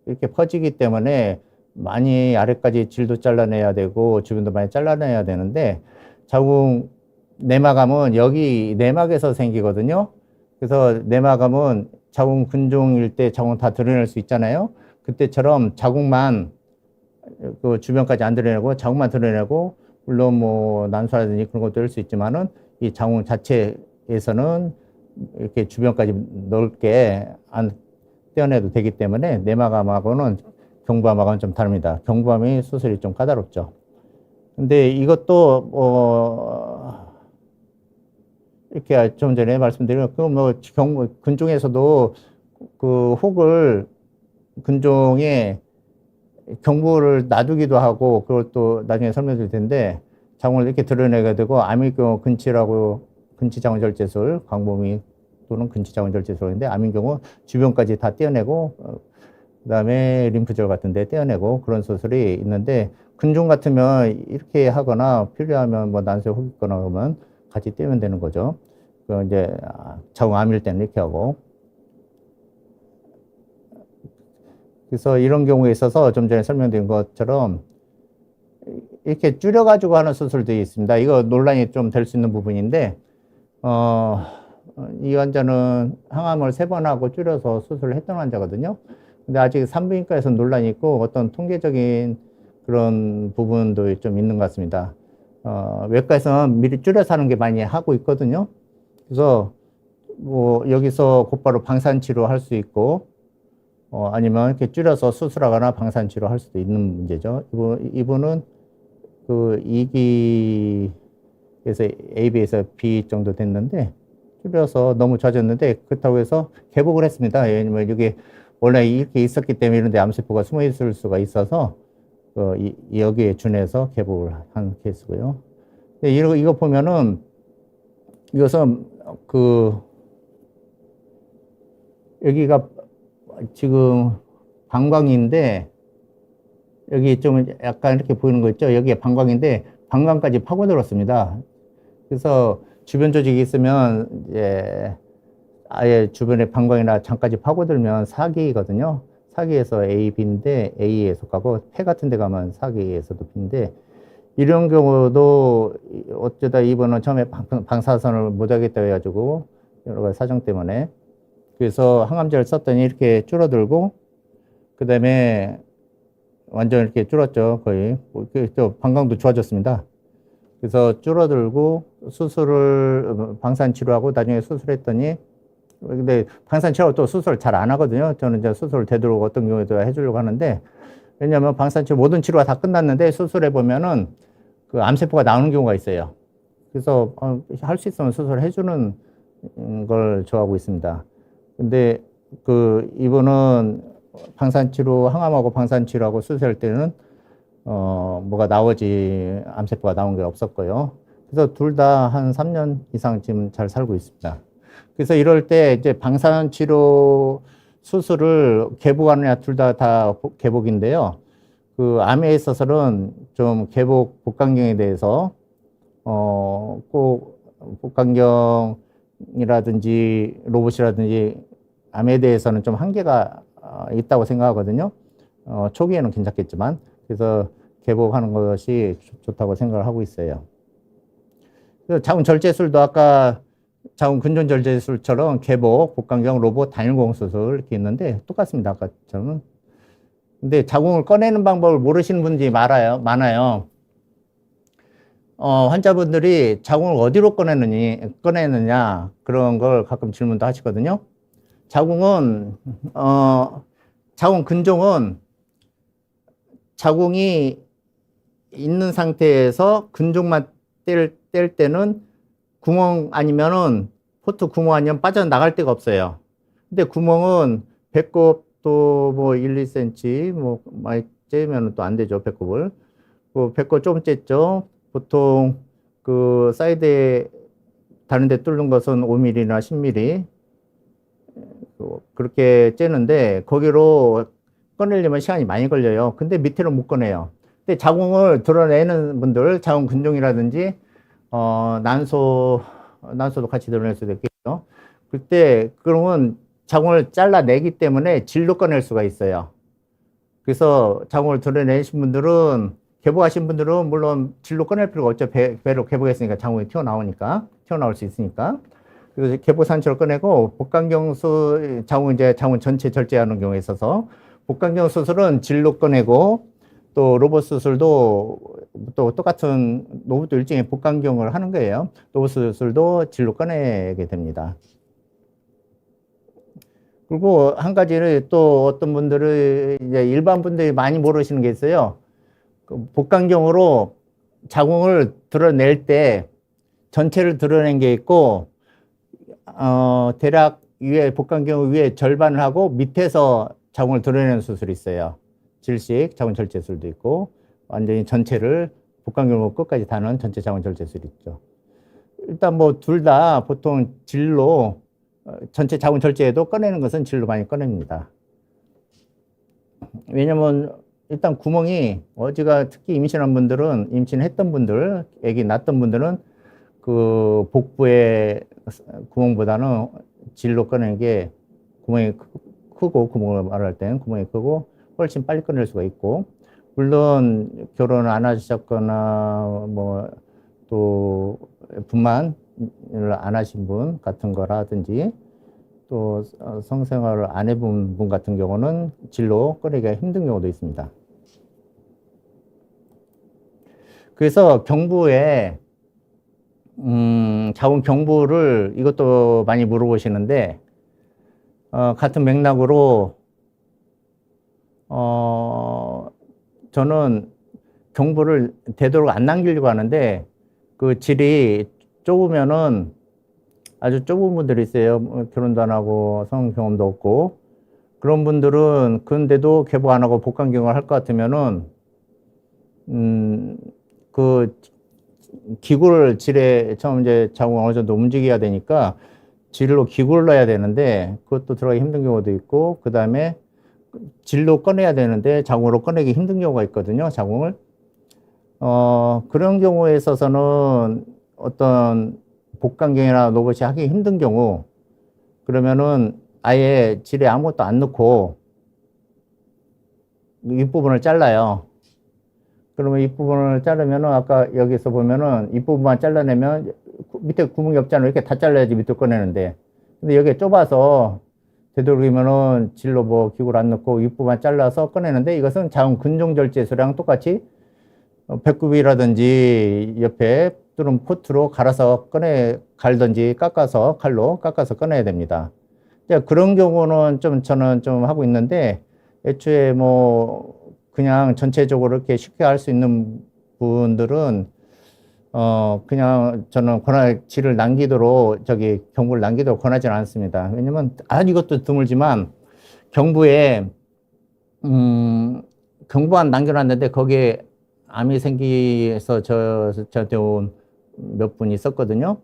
이렇게 퍼지기 때문에 많이 아래까지 질도 잘라내야 되고 주변도 많이 잘라내야 되는데, 내막암은 여기 내막에서 생기거든요. 그래서 내막암은 자궁 근종일 때 자궁 다 드러낼 수 있잖아요. 그때처럼 자궁만 주변까지 안 드러내고 자궁만 드러내고, 물론 뭐 난소라든지 그런 것도 할 수 있지만은 이 자궁 자체에서는 이렇게 주변까지 넓게 안 떼어내도 되기 때문에 내막암하고는 경부암하고는 좀 다릅니다. 경부암이 수술이 좀 까다롭죠. 근데 이것도 이렇게 좀 전에 말씀드린 근종에서도 혹을 근종에 경부를 놔두기도 하고, 그걸 또 나중에 설명드릴 텐데, 자궁을 이렇게 드러내게 되고, 암의 경우 근치자궁절제술, 광범위 또는 근치자궁절제술인데, 암의 경우 주변까지 다 떼어내고, 그다음에 림프절 같은 데 떼어내고 그런 수술이 있는데, 근종 같으면 이렇게 하거나 필요하면 뭐 난소에 혹 있거나 그러면 같이 떼면 되는 거죠. 이제 자궁암일 때는 이렇게 하고. 그래서 이런 경우에 있어서 좀 전에 설명드린 것처럼 이렇게 줄여가지고 하는 수술도 있습니다. 이거 논란이 좀 될 수 있는 부분인데, 이 환자는 항암을 3번 하고 줄여서 수술을 했던 환자거든요. 근데 아직 산부인과에서 논란이 있고 어떤 통계적인 그런 부분도 좀 있는 것 같습니다. 외과에서는 미리 줄여서 하는 게 많이 하고 있거든요. 그래서 뭐 여기서 곧바로 방사치료 할 수 있고, 아니면 이렇게 줄여서 수술하거나 방사치료 할 수도 있는 문제죠. 이분은 2기에서 AB에서 B 정도 됐는데, 줄여서 너무 좋아졌는데, 그렇다고 해서 개복을 했습니다. 왜냐면 여기 원래 이렇게 있었기 때문에 이런 데 암세포가 숨어 있을 수가 있어서 여기에 준해서 개복을 한 케이스고요. 근데 이거 보면은 이것은 여기가 지금 방광인데 여기 좀 약간 이렇게 보이는 거 있죠? 여기에 방광인데 방광까지 파고들었습니다. 그래서 주변 조직이 있으면 이제 아예 주변에 방광이나 장까지 파고들면 사기거든요. 사기에서 A, B인데 A에 속하고 폐 같은 데 가면 사기에서도 B인데 이런 경우도 어쩌다 이번은 처음에 방사선을 못 하겠다 해가지고 여러 가지 사정 때문에 그래서 항암제를 썼더니 이렇게 줄어들고 그 다음에 완전 이렇게 줄었죠. 거의 또 방광도 좋아졌습니다. 그래서 줄어들고 방사선 치료하고 나중에 수술했더니 근데 방사선 치료하고 또 수술 잘 안 하거든요. 저는 이제 수술 되도록 어떤 경우에도 해주려고 하는데 왜냐하면 방사선 치료 모든 치료가 다 끝났는데 수술해 보면은 그 암세포가 나오는 경우가 있어요. 그래서 할 수 있으면 수술을 해주는 걸 좋아하고 있습니다. 근데 이분은 방사선치료 항암하고 방사선치료하고 수술할 때는 뭐가 나오지 암세포가 나온 게 없었고요. 그래서 둘 다 한 3년 이상 지금 잘 살고 있습니다. 그래서 이럴 때 이제 방사선치료 수술을 개복하느냐 둘 다 개복인데요. 암에 있어서는 좀 개복 복강경에 대해서 꼭 복강경이라든지 로봇이라든지 암에 대해서는 좀 한계가 있다고 생각하거든요. 초기에는 괜찮겠지만 그래서 개복하는 것이 좋다고 생각을 하고 있어요. 자궁 절제술도 아까 자궁 근종 절제술처럼 개복, 복강경, 로봇, 단일공 수술 이렇게 있는데 똑같습니다. 아까처럼. 근데 자궁을 꺼내는 방법을 모르시는 분들이 많아요. 환자분들이 자궁을 어디로 꺼내느냐 그런 걸 가끔 질문도 하시거든요. 자궁은 자궁 근종은 자궁이 있는 상태에서 근종만 뗄 때는 구멍 아니면은 포트 구멍 아니면 빠져나갈 데가 없어요. 근데 구멍은 배꼽도 뭐 1, 2cm 뭐 많이 째면 또 안 되죠. 배꼽을. 배꼽 좀 쨌죠. 보통 사이드에 다른 데 뚫는 것은 5mm나 10mm 그렇게 째는데 거기로 꺼내려면 시간이 많이 걸려요. 근데 밑에는 못 꺼내요. 근데 자궁을 드러내는 분들, 자궁 근종이라든지 난소도 같이 드러낼 수도 있겠죠. 그러면 자궁을 잘라내기 때문에 질로 꺼낼 수가 있어요. 그래서 자궁을 드러내신 분들은, 개복하신 분들은 물론 질로 꺼낼 필요가 없죠. 배로 개복했으니까 자궁이 튀어나올 수 있으니까. 그래서 개복산치로 꺼내고, 자궁 전체 절제하는 경우에 있어서, 복강경 수술은 질로 꺼내고, 또 로봇 수술도 또 똑같은 로봇도 일종의 복강경을 하는 거예요. 로봇 수술도 질로 꺼내게 됩니다. 그리고 한 가지를 또 어떤 분들은 이제 일반 분들이 많이 모르시는 게 있어요. 복강경으로 자궁을 드러낼 때 전체를 드러낸 게 있고, 대략 복강경 위에 절반을 하고 밑에서 자궁을 드러내는 수술이 있어요. 질식 자궁 절제술도 있고 완전히 전체를 복강경으로 끝까지 다는 전체 자궁 절제술이 있죠. 일단 뭐 둘 다 보통 질로 전체 자궁 절제에도 꺼내는 것은 질로 많이 꺼냅니다. 왜냐면 일단 구멍이 어지가 특히 임신했던 분들, 아기 낳았던 분들은 복부의 구멍보다는 질로 꺼내는 게 구멍이 크고 구멍을 말할 때는 구멍이 크고 훨씬 빨리 꺼낼 수가 있고, 물론 결혼을 안 하셨거나 또 분만을 안 하신 분 같은 거라든지 또 성생활을 안 해본 분 같은 경우는 질로 꺼내기가 힘든 경우도 있습니다. 그래서 경부에 자궁 경부를 이것도 많이 물어보시는데 같은 맥락으로 저는 경부를 되도록 안 남기려고 하는데 질이 좁으면은 아주 좁은 분들이 있어요. 결혼도 안 하고 성 경험도 없고 그런 분들은 근데도 개복 안 하고 복강경을 할 것 같으면은 그 기구를 질에 처음 이제 자궁을 어느 정도 움직여야 되니까 질로 기구를 넣어야 되는데 그것도 들어가기 힘든 경우도 있고, 그 다음에 질로 꺼내야 되는데 자궁으로 꺼내기 힘든 경우가 있거든요, 자궁을. 그런 경우에 있어서는 어떤 복강경이나 로봇이 하기 힘든 경우, 그러면은 아예 질에 아무것도 안 넣고 윗부분을 잘라요. 그러면 윗부분을 자르면은 아까 여기서 보면은 윗부분만 잘라내면 밑에 구멍이 없잖아요. 이렇게 다 잘라야지 밑으로 꺼내는데. 근데 여기 좁아서 되도록이면은 질로 뭐 기구를 안 넣고 윗부분만 잘라서 꺼내는데, 이것은 자궁 근종절제술이랑 똑같이 배꼽이라든지 옆에 뚫은 포트로 갈아서 갈든지 깎아서 칼로 깎아서 꺼내야 됩니다. 그런 경우는 좀 저는 좀 하고 있는데, 애초에 뭐 그냥 전체적으로 이렇게 쉽게 할 수 있는 분들은 그냥 저는 질을 남기도록 경부를 남기도록 권하지는 않습니다. 왜냐면 이것도 드물지만 경부에 경부만 남겨놨는데 거기에 암이 생기서 저한테 온 몇 분 있었거든요.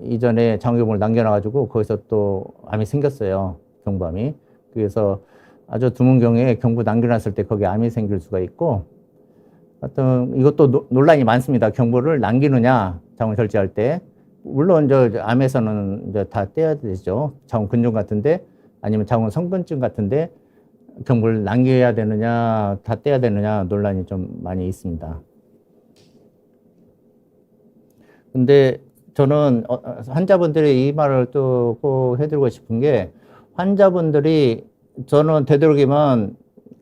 이전에 장기경부를 남겨놔가지고 거기서 또 암이 생겼어요. 경부암이. 그래서 아주 드문 경우에 경부 남겨놨을 때 거기에 암이 생길 수가 있고, 하여튼 이것도 논란이 많습니다. 경부를 남기느냐, 자궁 절제할 때. 물론 암에서는 이제 다 떼야 되죠. 자궁 근종 같은데, 아니면 자궁 성근증 같은데 경부를 남겨야 되느냐, 다 떼야 되느냐 논란이 좀 많이 있습니다. 근데 저는 환자분들이 이 말을 또 꼭 해드리고 싶은 게, 환자분들이 저는 되도록이면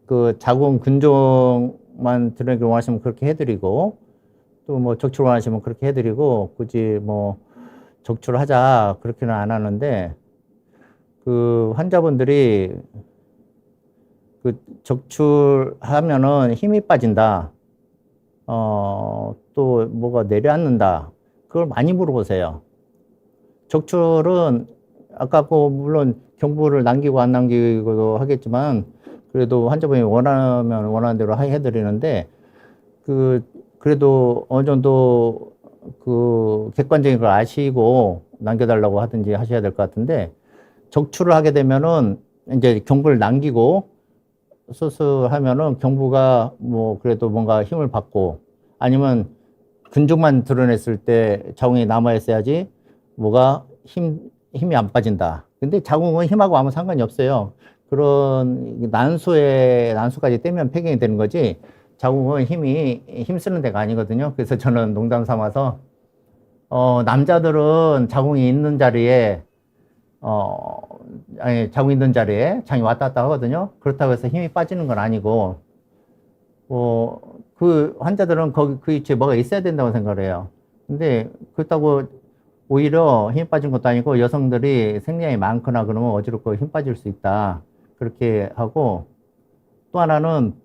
그 자궁 근종만 드리기 원하시면 그렇게 해드리고, 또 뭐 적출을 원하시면 그렇게 해드리고, 굳이 뭐 적출하자 그렇게는 안 하는데, 그 환자분들이 그 적출하면은 힘이 빠진다, 또 뭐가 내려앉는다, 그걸 많이 물어보세요. 적출은 아까 물론 경부를 남기고 안 남기고도 하겠지만, 그래도 환자분이 원하면 원하는 대로 해드리는데, 그래도 어느 정도 그 객관적인 걸 아시고 남겨달라고 하든지 하셔야 될 것 같은데, 적출을 하게 되면은 이제 경부를 남기고 수술하면은 경부가 뭐 그래도 뭔가 힘을 받고, 아니면 근육만 드러냈을 때 자궁이 남아있어야지 뭐가 힘이 안 빠진다. 근데 자궁은 힘하고 아무 상관이 없어요. 그런 난수까지 떼면 폐경이 되는 거지, 자궁은 힘 쓰는 데가 아니거든요. 그래서 저는 농담 삼아서, 남자들은 자궁이 있는 자리에, 자궁 있는 자리에 장이 왔다 갔다 하거든요. 그렇다고 해서 힘이 빠지는 건 아니고, 그 환자들은 그 위치에 뭐가 있어야 된다고 생각을 해요. 근데 그렇다고 오히려 힘 빠진 것도 아니고, 여성들이 생리량이 많거나 그러면 어지럽고 힘 빠질 수 있다, 그렇게 하고, 또 하나는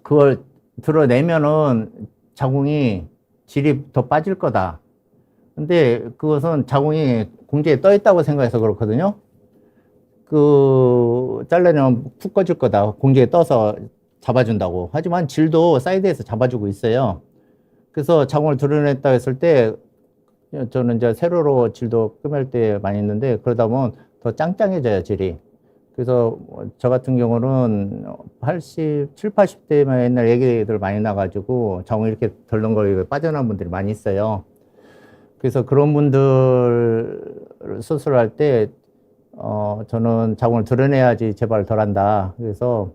그걸 드러내면은 자궁이 질이 더 빠질 거다. 근데 그것은 자궁이 공중에 떠 있다고 생각해서 그렇거든요. 잘라내면 푹 꺼질 거다, 공중에 떠서 잡아준다고. 하지만 질도 사이드에서 잡아주고 있어요. 그래서 자궁을 드러냈다 했을 때, 저는 이제 세로로 질도 끄맬 때 많이 있는데, 그러다 보면 더 짱짱해져요, 질이. 그래서 저 같은 경우는 70, 80대면 옛날 얘기들 많이 나가지고 자궁이 이렇게 덜렁거리고 빠져나온 분들이 많이 있어요. 그래서 그런 분들 수술할 때, 저는 자궁을 드러내야지 재발 덜 한다. 그래서,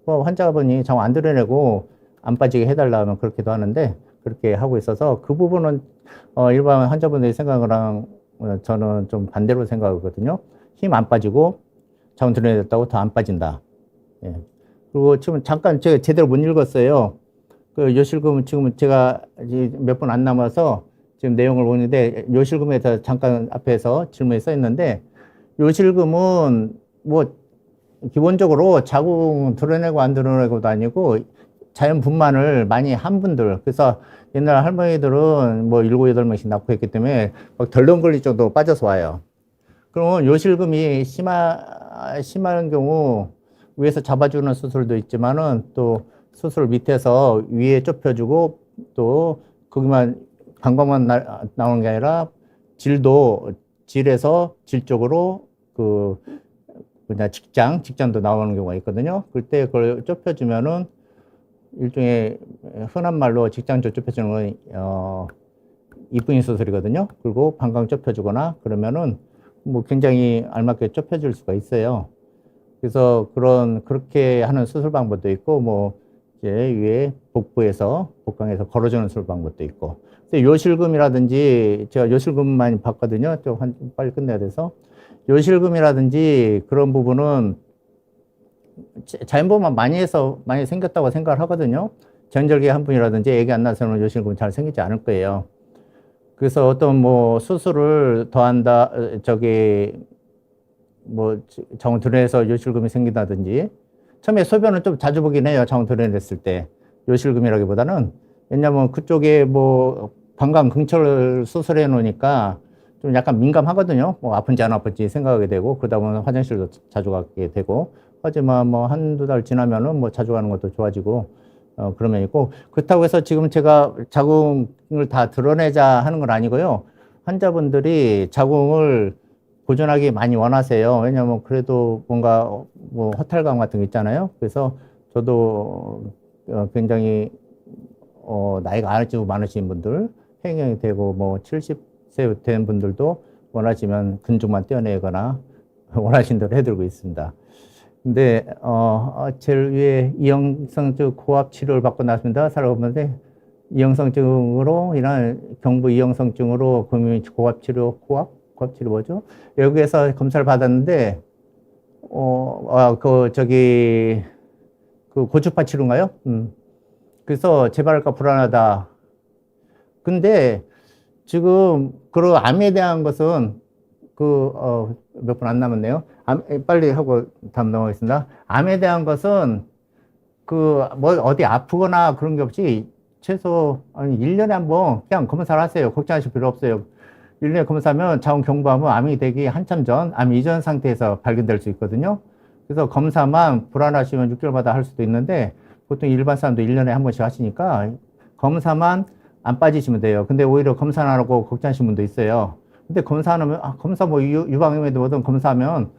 환자분이 자궁 안 드러내고 안 빠지게 해달라면 그렇게도 하는데, 그렇게 하고 있어서 그 부분은, 일반 환자분들이 생각이랑 저는 좀 반대로 생각하거든요. 힘 안 빠지고 자궁 드러내졌다고 더 안 빠진다. 예. 그리고 지금 잠깐 제가 제대로 못 읽었어요. 요실금 지금 제가 몇 분 안 남아서 지금 내용을 보는데, 요실금에서 잠깐 앞에서 질문이 써 있는데, 요실금은 뭐 기본적으로 자궁 드러내고 안 드러내고도 아니고 자연 분만을 많이 한 분들, 그래서 옛날 할머니들은 뭐 7, 8명씩 낳고 했기 때문에 막 덜렁거릴 정도로 빠져서 와요. 그러면 요실금이 심한 경우 위에서 잡아주는 수술도 있지만은 또 수술 밑에서 위에 좁혀주고 또 거기만 방광만 나오는 게 아니라 질에서 질 쪽으로 그 뭐냐 직장도 나오는 경우가 있거든요. 그때 그걸 좁혀주면은 일종의 흔한 말로 직장 쪽 좁혀주는 건 이분인 수술이거든요. 그리고 방광 좁혀주거나 그러면은 뭐 굉장히 알맞게 좁혀줄 수가 있어요. 그래서 그렇게 하는 수술 방법도 있고, 뭐, 이제 위에 복강에서 걸어주는 수술 방법도 있고. 근데 요실금이라든지, 제가 요실금 많이 봤거든요. 좀 빨리 끝내야 돼서. 요실금이라든지 그런 부분은 자연보호만 많이 생겼다고 생각을 하거든요. 전절기 한 분이라든지 애기 안 낳아서는 요실금 잘 생기지 않을 거예요. 그래서 어떤 뭐 수술을 더한다, 뭐 자궁 드러내서 요실금이 생긴다든지, 처음에 소변은 좀 자주 보긴 해요. 자궁 드러냈을 때 요실금이라기보다는. 왜냐면 그쪽에 뭐 방광 긍철을 수술해 놓으니까 좀 약간 민감하거든요. 뭐 아픈지 안 아픈지 생각하게 되고, 그러다 보면 화장실도 자주 가게 되고. 하지만 뭐 한두 달 지나면은 뭐 자주 가는 것도 좋아지고 그런 면이 있고. 그렇다고 해서 지금 제가 자궁을 다 드러내자 하는 건 아니고요. 환자분들이 자궁을 보존하기 많이 원하세요. 왜냐면 그래도 뭔가 뭐 허탈감 같은 게 있잖아요. 그래서 저도 굉장히 나이가 아주 많으신 분들, 횡령이 되고 뭐 70세 된 분들도 원하시면 근육만 떼어내거나 원하신 대로 해드리고 있습니다. 근데 제일 위에 이형성증 고압 치료를 받고 나왔습니다. 살아보는데 이형성증으로 인한 경부 이형성증으로 고압 치료 뭐죠? 외국에서 검사를 받았는데 그 고주파 치료인가요? 그래서 재발할까 불안하다. 근데 지금 그런 암에 대한 것은 몇 분 안 남았네요. 빨리 하고 다음 넘어가겠습니다. 암에 대한 것은 뭐 어디 아프거나 그런 게 없이 최소 1년에 한 번 그냥 검사를 하세요. 걱정하실 필요 없어요. 1년에 검사하면 자궁 경부암은 암이 되기 한참 전, 암 이전 상태에서 발견될 수 있거든요. 그래서 검사만 불안하시면 6개월마다 할 수도 있는데 보통 일반 사람도 1년에 한 번씩 하시니까 검사만 안 빠지시면 돼요. 근데 오히려 검사 안 하고 걱정하시는 분도 있어요. 근데 검사하면, 검사 뭐 유방암에도 뭐든 검사하면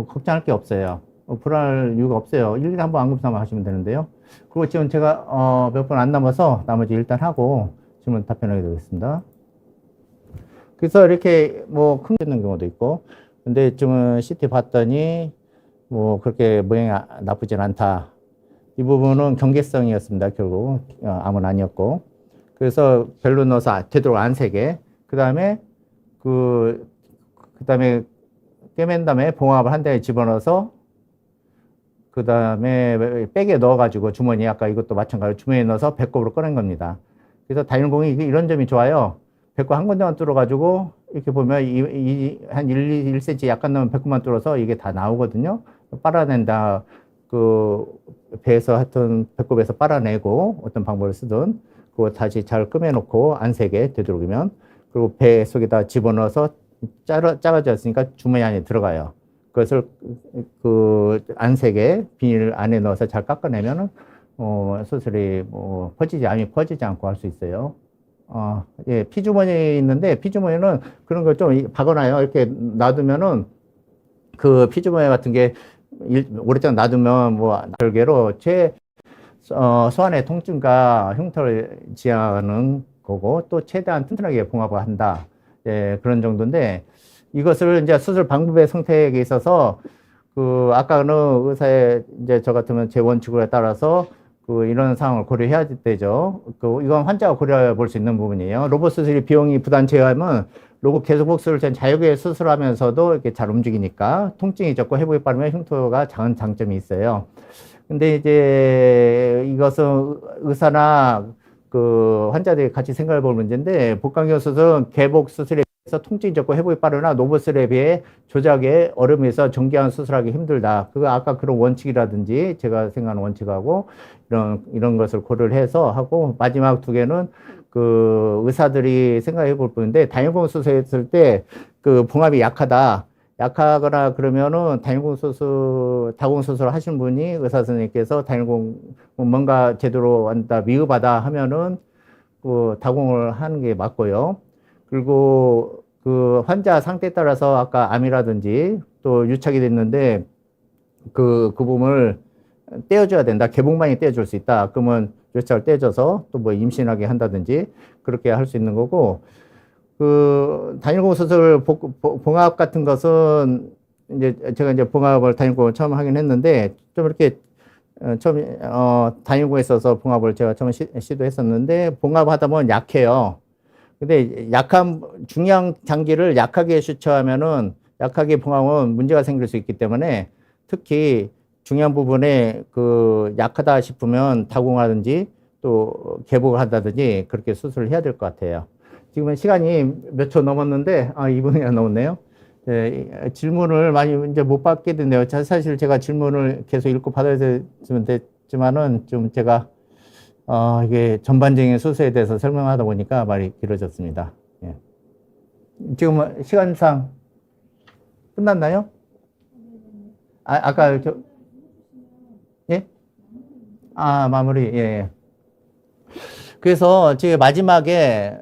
걱정할 게 없어요. 불안할 이유가 없어요. 1년에 한 번 안 검사만 하시면 되는데요. 그리고 지금 제가 몇 분 안 남아서 나머지 일단 하고 질문 답변하게 되겠습니다. 그래서 이렇게 뭐 큰 게 있는 경우도 있고, 근데 지금 CT 봤더니 뭐 그렇게 모양이 나쁘진 않다. 이 부분은 경계성이었습니다. 결국 암은 아니었고. 그래서 벨로 넣어서 되도록 안 세게. 그다음에 꿰맨 다음에 봉합을 한 대에 집어넣어서 그다음에 백에 넣어가지고 주머니 아까 이것도 마찬가지로 주머니에 넣어서 배꼽으로 꺼낸 겁니다. 그래서 다인공이 이런 점이 좋아요. 배꼽 한 군데만 뚫어가지고 이렇게 보면 한 1cm 약간 넣으면 배꼽만 뚫어서 이게 다 나오거든요. 빨아낸다. 배에서 하여튼 배꼽에서 빨아내고 어떤 방법을 쓰든 그거 다시 잘 끄매놓고 안 세게 되도록이면 그리고 배 속에다 집어넣어서 작아졌으니까 주머니 안에 들어가요. 그것을 안 세게 비닐 안에 넣어서 잘 깎아내면은 수술이 암이 퍼지지 않고 할 수 있어요. 예, 피주머니 있는데 피주머니는 그런 걸 좀 박아놔요. 이렇게 놔두면은 그 피주머니 같은 게 오랫동안 놔두면 뭐 별개로 소안의 통증과 흉터를 지향하는 거고 또 최대한 튼튼하게 봉합을 한다. 예, 그런 정도인데 이것을 이제 수술 방법의 선택에 있어서 아까는 의사의 이제 저 같으면 제 원칙에 따라서 이런 상황을 고려해야 되죠. 이건 환자가 고려해 볼 수 있는 부분이에요. 로봇 수술이 비용이 부담제하면 로봇 계속 복수를 자유하게 수술하면서도 이렇게 잘 움직이니까 통증이 적고 회복이 빠르면 흉터가 작은 장점이 있어요. 근데 이제 이것은 의사나 환자들이 같이 생각해 볼 문제인데 복강경 수술은 개복 수술에 비해서 통증이 적고 회복이 빠르나 로봇술에 비해 조작에 어려움이 있어 정교한 수술하기 힘들다. 아까 그런 원칙이라든지 제가 생각하는 원칙하고 이런 것을 고려를 해서 하고 마지막 두 개는 의사들이 생각해 볼 뿐인데 다인공 수술했을 때 봉합이 약하다. 약하거나 그러면은 다공공 수술 하신 분이 의사 선생님께서 뭔가 제대로 한다, 미흡하다 하면은 그 다공을 하는 게 맞고요. 그리고 그 환자 상태에 따라서 아까 암이라든지 또 유착이 됐는데 그 부분을 떼어줘야 된다. 개봉반이 떼어줄 수 있다. 그러면 유착을 떼줘서 또 뭐 임신하게 한다든지 그렇게 할 수 있는 거고, 그 단일공 수술 봉합 같은 것은 이제 제가 이제 봉합을 단일공을 처음 하긴 했는데 좀 이렇게 처음 단일공에 있어서 봉합을 제가 처음 시도했었는데 봉합하다 보면 약해요. 근데 중량 장기를 약하게 수처하면은 약하게 봉합은 문제가 생길 수 있기 때문에 특히 중요한 부분에 그 약하다 싶으면 다공하든지 또 개복을 한다든지 그렇게 수술을 해야 될 것 같아요. 지금은 시간이 몇 초 넘었는데, 2분이나 넘었네요. 네, 질문을 많이 이제 못 받게 됐네요. 사실 제가 질문을 계속 읽고 받아야 됐으면 됐지만은 좀 제가, 이게 전반적인 수술에 대해서 설명하다 보니까 말이 길어졌습니다. 예. 지금 시간상 끝났나요? 아까 예? 마무리, 예. 예. 그래서 제가 마지막에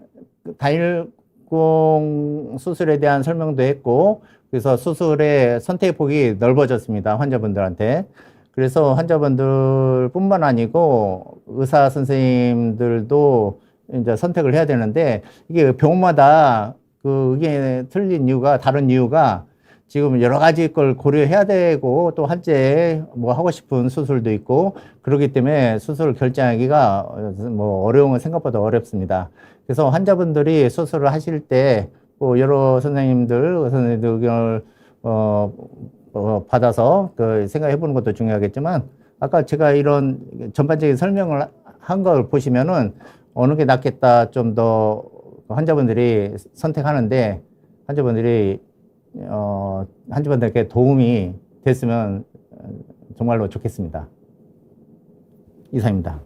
단일공 수술에 대한 설명도 했고, 그래서 수술의 선택폭이 넓어졌습니다. 환자분들한테. 그래서 환자분들 뿐만 아니고 의사 선생님들도 이제 선택을 해야 되는데, 이게 병원마다 그 의견이 틀린 이유가, 다른 이유가 지금 여러 가지 걸 고려해야 되고, 또 환자에 뭐 하고 싶은 수술도 있고, 그렇기 때문에 수술을 결정하기가 뭐 어려운, 생각보다 어렵습니다. 그래서 환자분들이 수술을 하실 때, 뭐 여러 선생님들 의견을, 받아서 그 생각해 보는 것도 중요하겠지만, 아까 제가 이런 전반적인 설명을 한 걸 보시면은 어느 게 낫겠다 좀 더 환자분들이 선택하는데, 환자분들에게 도움이 됐으면 정말로 좋겠습니다. 이상입니다.